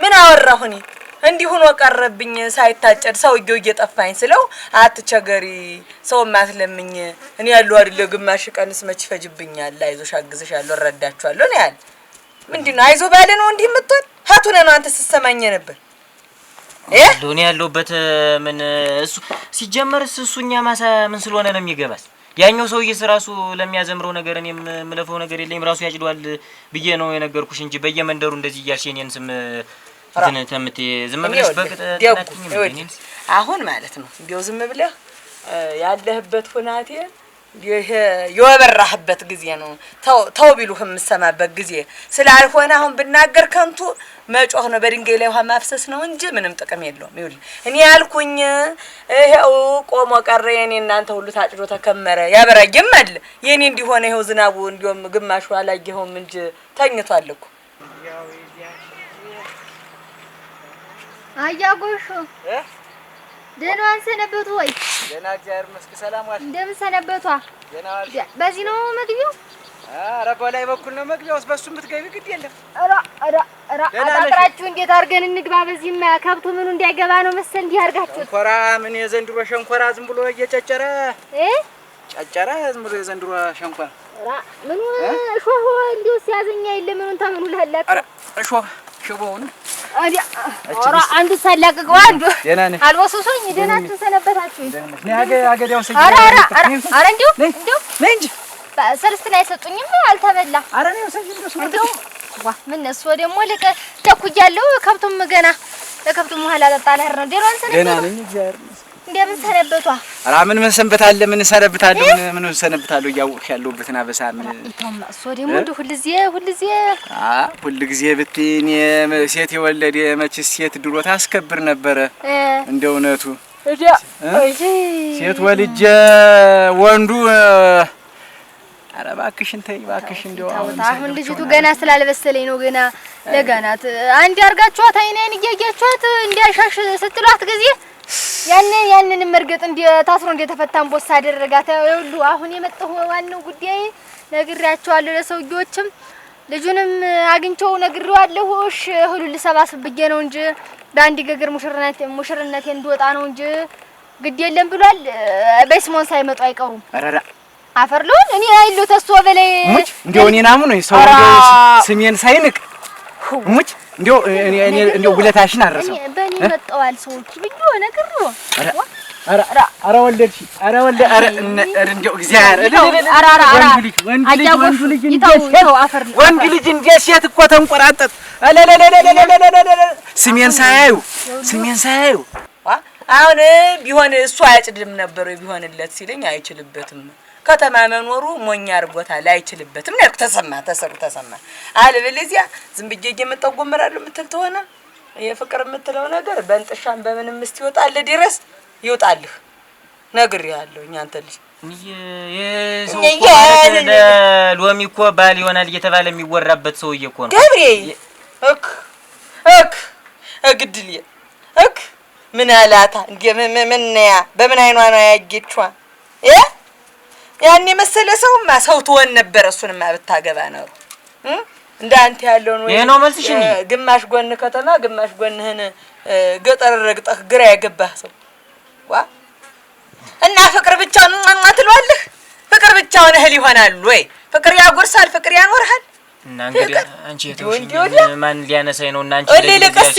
ምን አወራሁኝ እንዲሁ ሆኖ ቀረብኝ ሳይታጨድ ሰውዬው እየጠፋኝ ስለው አትቸገሪ ሰው ማትለምኝ እኔ ያለው አይደለ ግማሽ ቀንስ መች ፈጅብኛል አይዞሽ አግዝሻለሁ እረዳችኋለሁ ነው ያለ። ምንድነው አይዞ ባለ ነው እንዲህ የምትሆን ሀቱነ ነው አንተ ስትሰማኝ ነበር ዶኒ ያለውበት ምን እሱ ሲጀመርስ እሱኛ ማሳ ምን ስለሆነ ነው የሚገባስ? ያኛው ሰውዬስ ራሱ ለሚያዘምረው ነገር እኔም ምለፈው ነገር የለኝም ራሱ ያጭዷል ብዬ ነው የነገርኩሽ እንጂ በየመንደሩ እንደዚህ እያልሽ የኔን ስም ተምቴ ዝም ብለሽ በቅጥ አሁን ማለት ነው እንዴው ዝም ብለህ ያለህበት ሁናቴ ይሄ የወበራህበት ጊዜ ነው። ተው ቢሉህ የምሰማበት ጊዜ ስላልሆነ አሁን ብናገር ከንቱ መጮህ ነው፣ በድንጋይ ላይ ውሃ ማፍሰስ ነው እንጂ ምንም ጥቅም የለውም። ይኸውልህ እኔ ያልኩኝ ይሄው ቆሞ ቀረ የኔ እናንተ ሁሉ ታጭዶ ተከመረ ያበራየም አለ የኔ እንዲሆነ ይሄው ዝናቡ እንዲያውም ግማሹ አላየኸውም እንጂ ተኝቷል እኮ አያጎሹ ደህና ሰነበቱ ወይ? ደህና እግዚአብሔር ይመስገን። ሰላም ዋል። እንደምን ሰነበቷ? ደህና ዋል። በዚህ ነው መግቢያው? ኧረ በላይ በኩል ነው መግቢያው። በሱ የምትገቢ ግድ የለም። ኧረ አጣጥራችሁ እንዴት አድርገን እንግባ? በዚህማ ከብቱ ምኑ እንዳይገባ ነው መሰል እንዲህ አድርጋችሁ። ሸንኮራ ምን የዘንድሮ ሸንኮራ ዝም ብሎ እየጨጨረ ጨጨረ ዝም ብሎ የዘንድሮ ሸንኮራ ምኑ እሾህ እንዲሁ ሲያዘኛ የለ ምኑን ተምኑ ለህላችሁ። ኧረ እሾህ ሽቦውን ኧረ አንዱ ሳላቅቀው አንዱ አልወሰሶኝ ደህና ተሰነበታችሁ። አገዳው ሰይ ኧረ እንዲሁ ነኝ ሰልስት ላይ ሰጡኝም አልተበላ። ኧረ ነው ሰይ እንዲሁ ዋ ምን እሱ ደግሞ ልክ ተኩያለሁ። ከብቱም ገና ለከብቱም በኋላ ጠጣለህ ነው ደህና ሰነበቱ። ደህና ነኝ እግዚአብሔር ይመስገን። እንደምን ሰነበቷ? ኧረ ምን ሰንበታለህ? ምን ሰነብታለሁ? ምን ሰነብታለሁ? እያወቅሽ ያለሁበትን አበሳ ምን እሱ ደግሞ እንደ ሁልጊዜ ሁልጊዜ ብትይኝ ሴት የወለደ መችስ ሴት ድሮ ታስከብር ነበረ። እንደ እውነቱ ሴት ወልጄ ወንዱ ኧረ እባክሽን ተይ እባክሽ። እንደው አሁን ልጅቱ ገና ስላልበሰለኝ ነው ገና ለጋ ናት። አንድ አድርጋችኋት አይኔን እያያችኋት እንዲያሻሽ ስትሏት ጊዜ ያንን መርገጥ እንደ ታስሮ እንደ ተፈታን ቦስ አደረጋት። ይሁሉ አሁን የመጣው ዋናው ጉዳይ ነግሬያቸዋለሁ። ለሰውጆችም ልጁንም አግኝቼው ነግሬዋለሁ። እሺ ሁሉ ልሰባስብ ብዬ ነው እንጂ በአንድ ገገር ሙሽርነቴ እንድወጣ ነው እንጂ ግድ የለም ብሏል። በስሞን ሳይመጡ አይቀሩም። አራራ አፈርሉን እኔ አይሉ ተስቶ በላይ ሙች እንደው እኔ ናሙ ነው ሰው ስሜን ሳይንቅ ሙች እንደው ውለታሽን አረሰው በእኔ መጣዋል ሰዎች ብዬ ነገር ነው። ኧረ ወለድሽ እንደው እግዚአብሔር ወንድ ልጅ እንደ ሴት እኮ ተንቆራጠጥ ስሜን ሳያዩ አሁን ቢሆን እሱ አያጭድም ነበር ቢሆንለት ሲለኝ አይችልበትም ከተማ መኖሩ ሞኝ አድርጎታል አይችልበትም ነው ተሰማ አለበለዚያ ዝም ብዬ እየመጣሁ ጎመራለሁ የምትል ተሆነ የፍቅር የምትለው ነገር በእንጥሻም በምንም እስኪወጣል ድረስ ይወጣልህ ነግሬሃለሁ አንተ ልጅ ሎሚ እኮ ባል ይሆናል እየተባለ የሚወራበት ሰውዬ እኮ ነው ገብሬ እግድል ምን አላታ እንደ ምንያ በምን አይኗ ነው ያጌቿ ያኔ መሰለ ሰውማ ሰው ትሆን ነበር እሱንማ ብታገባ ነው እንዳንተ ያለው ነው ይሄ ነው መልስሽ ግማሽ ጎን ከተማ ግማሽ ጎንህን ገጠር ረግጠህ ግራ ያገባህ ሰው እና ፍቅር ብቻ ነው ማትሏልህ ፍቅር ብቻውን እህል ይሆናል ወይ ፍቅር ያጎርሳል ፍቅር ያኖርሃል እና እንግዲህ አንቺ የተውሽኝ ማን ሊያነሳኝ ነው እና አንቺ ለልቀስ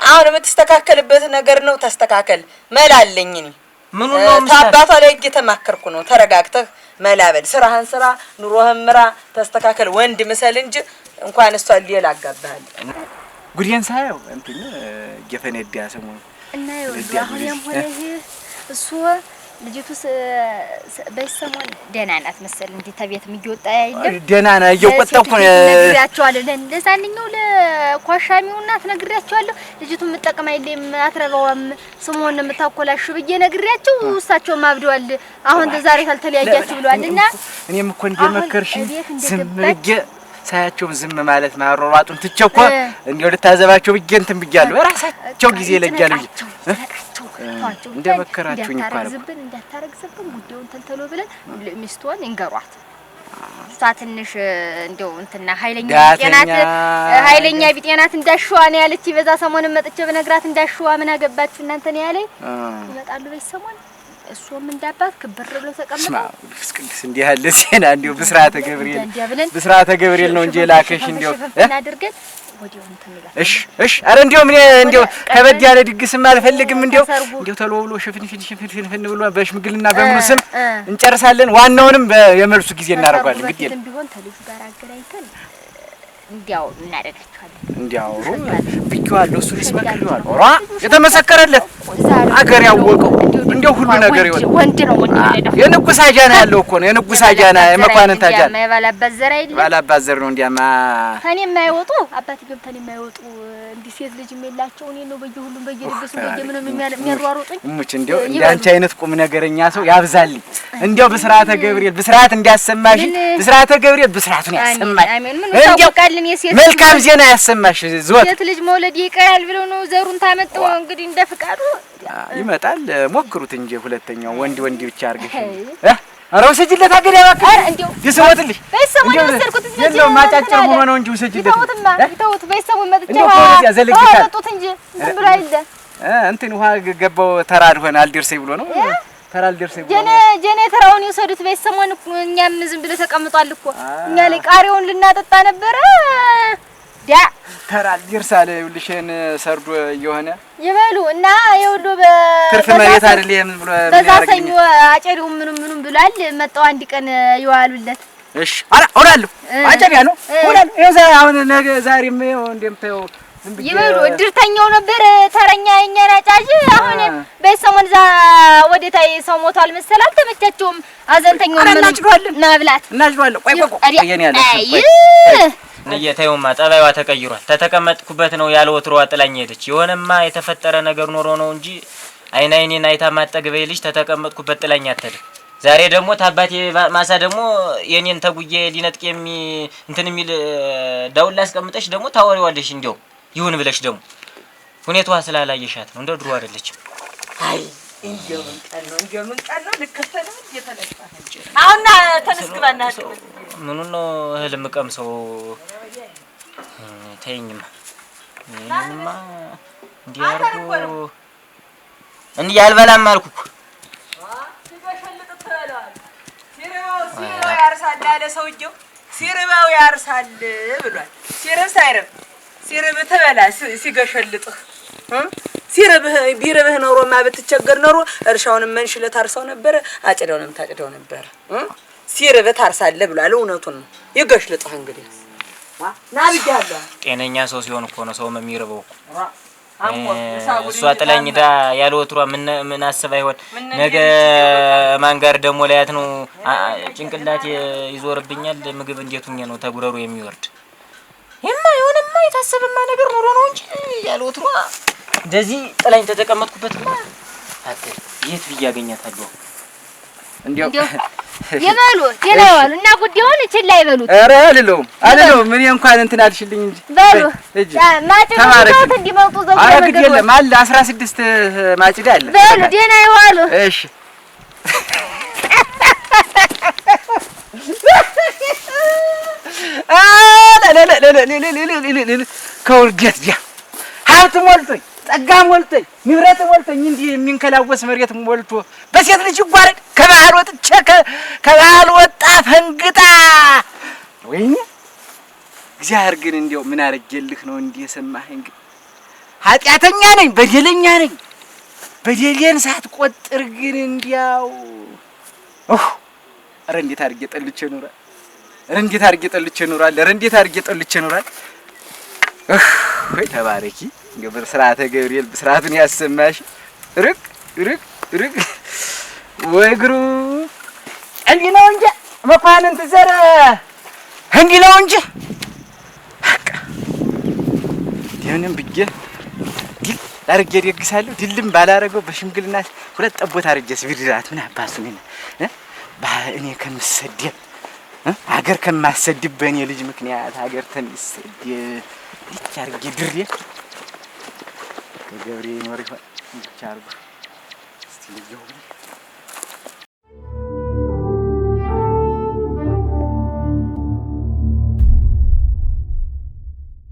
አሁን የምትስተካከልበት ነገር ነው ተስተካከል መላለኝ እኔ ምኑ ነው ታባቷ ላይ እየተማከርኩ ነው ተረጋግተህ መላበል ስራህን ስራ ኑሮህን ምራ ተስተካከል ወንድ መሰል እንጂ እንኳን እሷ ሊል አጋባሃል ጉዲያን ሳይው እንትን እየፈነዳ ሰሞኑን እና ይኸውልህ አሁን ያም ሆነ እሱ ልጅቱስ በሰሞን ደህና ናት መሰል እንዴ ተቤትም እየወጣ አይደለም ደህና ነው እየቆጠብኩ ነው ነግሬያቸዋለሁ ለዛንኛው ለኳሻሚው እናት ነግሬያቸዋለሁ ልጅቱን መጠቀም አይደለም አትረባውም ስሞን የምታኮላሽ ብዬ ነግሬያቸው እሳቸው ማብደዋል አሁን ዛሬ ካልተለያያችሁ ብለዋልና እኔም እኮ እንደመከርሽኝ ዝም ብዬ ሳያቸው ዝም ማለት ማሮራጡን ትቸኮ እንዴው ልታዘባቸው ብዬ እንትን ብያለሁ ራሳቸው ጊዜ ለጃሉ እንደመከራችሁኝ ይባላል እንዳታረግዝብን ጉዴውን ተልተሎ ብለን ሚስቷን እንገሯት ትንሽ እንደው እንትና ኃይለኛ ቢጤናት እንዳሽዋ ነው ያለች በዛ ሰሞን መጥቼ በነግራት እንዳሽዋ ምን አገባችሁ እናንተ ነው ያለኝ ይመጣሉ በሰሞን እሱም እንዳባት ክብር ብሎ ተቀምጠው ቅዱስ እንዲህ ያለ ዜና እንዲው ብስራተ ገብርኤል ነው እንጂ ላከሽ እንዲው እናድርገን ወዲያው እንተምላ እሺ አረ እንዲው ምን እንዲው ከበድ ያለ ድግስም አልፈልግም እንዲው ተሎ ብሎ ሽፍን ብሎ በሽምግልና በሙሉ ስም እንጨርሳለን ዋናውንም የመልሱ ጊዜ እናደርጋለን እንግዲህ ቢሆን ተልጅ ጋር አገናኝተን እንዲያው እናደርጋቸዋለን እንዲያውሩ ብቻዋለሁ እሱ ልስመክረዋል ኦራ የተመሰከረለት አገር ያወቀው እንዲያው ሁሉ ነገር ይወጣ ወንድ ነው የንጉስ አጃና ያለው እኮ ነው የንጉስ አጃና የመኳንንት አጃና ባላባዘር አይደለም ባላባዘር ነው እንዲያማ ከኔ የማይወጡ አባቴ ገብተን የማይወጡ እንዲህ ሴት ልጅ የላቸው እኔ ነው በየሁሉም በየድግሱ በየምንም የሚያሯሩጡኝ ሙች እንዲያው እንዳንቺ አይነት ቁም ነገረኛ ሰው ያብዛልኝ እንዲያው ብስራተ ገብርኤል ብስራት እንዲያሰማሽ ብስራተ ገብርኤል ብስራቱን ያሰማሽ እንዲያው መልካም ዜና ያሰማሽ ዘወት ሴት ልጅ መውለድ ይቀራል ብለው ነው ዘሩን ታመጣው እንግዲህ እንደፈቃዱ ይመጣል ሞክሩት እንጂ ሁለተኛው ወንድ ብቻ አርገሽ አራው ሰጅለት አገዳ ያባከረ እንዴው ይሰወትልሽ በሰሞን ወሰርኩት እንጂ ነው ማጫጭር ሆኖ ነው እንጂ ሰጅለት ይተውት በሰሞን መጥቼ አጠጡት እንጂ ዝም ብሎ አይደለ እንትን ውሃ ገባው ተራድ ሆነ አልደርሰኝ ብሎ ነው ተራል ደርሰኝ ብሎ ጀኔተራውን ይወሰዱት በሰሞን እኛም ዝም ብሎ ተቀምጧል እኮ እኛ ላይ ቃሪውን ልናጠጣ ነበረ ዳ ተራል ይርሳለ ይልሽን ሰርዶ የሆነ ይበሉ እና የውሎ ትርፍ መሬት አይደለም ብሎ በዛ ሰኞ አጨሪው ምንም ብሏል መጣው አንድ ቀን ይዋሉለት እሺ አራ ኦራለሁ አጨሪያ ነው ኦራል እዛ አሁን ነገ ዛሬም እንደምታየው ይበሉ እድርተኛው ነበር ተረኛ የኛን አጫጅ አሁን በሰሞን ዛ ወደታይ ሰው ሞቷል መሰል አልተመቻቸውም አዘንተኛው ምን ናብላት እናጅዋለሁ ቆይ የኔ ያለ ንየታዩማ ጠባይዋ ተቀይሯል ተተቀመጥኩበት ነው ያለ ወትሮዋ ጥላኝ ሄደች የሆነማ የተፈጠረ ነገር ኖሮ ነው እንጂ አይናይኔን አይታ ማጠግበይ ልጅ ተተቀመጥኩበት ጥላኝ አተደ ዛሬ ደግሞ ታባቴ ማሳ ደግሞ የኔን ተጉዬ ሊነጥቅ እንትን የሚል ዳውላ አስቀምጠሽ ደግሞ ታወሪዋለሽ እንዴው ይሁን ብለሽ ደግሞ ሁኔታዋ ስላላየሻት ነው እንደ ድሮ አይደለችም አይ እንዴው ምን ቀን ነው ልከፈለው እየተነሳ አሁን ተነስክባና ምኑ ነው እህል ምቀምሰው ተይኝማ እኔማ እንዲያርጉ እንዲህ አልበላም አልኩ ሲርባው ያርሳል አለ ሰውየው ሲርባው ያርሳል ብሏል ሲርብ ሳይርብ ሲርብ ትበላ ሲገሸልጥህ ቢረብህ ኖሮማ ብትቸገር ኖሮ እርሻውንም መንሽለት አርሰው ነበር፣ አጭደውንም ታጭደው ነበር። ሲርብህ ታርሳለህ ብሏል። እውነቱን ነው። ይገሽልጥህ እንግዲህ ናብያለሁ። ጤነኛ ሰው ሲሆን እኮ ነው ሰው የሚርበው እኮ። እሷ ጥላኝ ዳ ያለ ወትሯ ምን አስባ ይሆን? ነገ ማን ጋር ደግሞ ላያት ነው ጭንቅላቴ ይዞርብኛል። ምግብ እንዴት ሁኜ ነው ተጉረሩ የሚወርድ? የማይሆንማ የታሰበማ ነገር ኖሮ ነው እንጂ ያለ ወትሯ እንደዚህ ጥላኝ ተተቀመጥኩበትማ አትል የት ብዬ አገኛታለሁ? እንዴው የበሉ የላይዋሉ እና ጉዴውን ችላ ይበሉት። ኧረ አልለውም እኔ እንኳን እንትን አልሽልኝ እንጂ በሉ ማጭድ እንዲመጡ ዘው አረግድ የለም አለ 16 ማጭድ አለ። በሉ ደህና ይዋሉ። እሺ ከውልደት ዲያ ሀብት ሞልቶኝ ጸጋ ሞልቶኝ ንብረት ሞልቶኝ እንዲህ የሚንከላወስ መሬት ሞልቶ በሴት ልጅ ይጓረድ ከባህል ወጥቼ ከባህል ወጣ ፈንግጣ ወይኔ እግዚአብሔር ግን እንዲያው ምን አረጀልህ ነው እንዲህ የሰማኸኝ? ግን ኃጢአተኛ ነኝ፣ በደለኛ ነኝ። በደሌን ሳትቆጥር ግን እንዲያው ኧረ እንዴት አድርጌ ጠልቼ ኖራል! ኧረ እንዴት አድርጌ ጠልቼ ኖራል! ኧረ እንዴት አድርጌ ጠልቼ ኖራል! ወይ ተባረኪ ገብር ስርዓተ ገብርኤል ብስራቱን ያሰማሽ። ርቅ ወይ ግሩ እንዲህ ነው እንጂ መኳንንት ዘር እንዲህ ነው እንጂ በቃ ይሄንን ብዬ ድል አድርጌ ደግሳለሁ። ድልም ባላረገው በሽምግልና ሁለት ጠቦት አርጀስ ቢድራት ምን አባሱ ምን እኔ ከምሰደብ ሀገር ከማሰድብ በእኔ ልጅ ምክንያት ሀገር ተሚሰደብ ይቻ አርጌ ድሬ ገብሬ ኖር ይሆን ይቻ አርጎ እስቲ ልጅው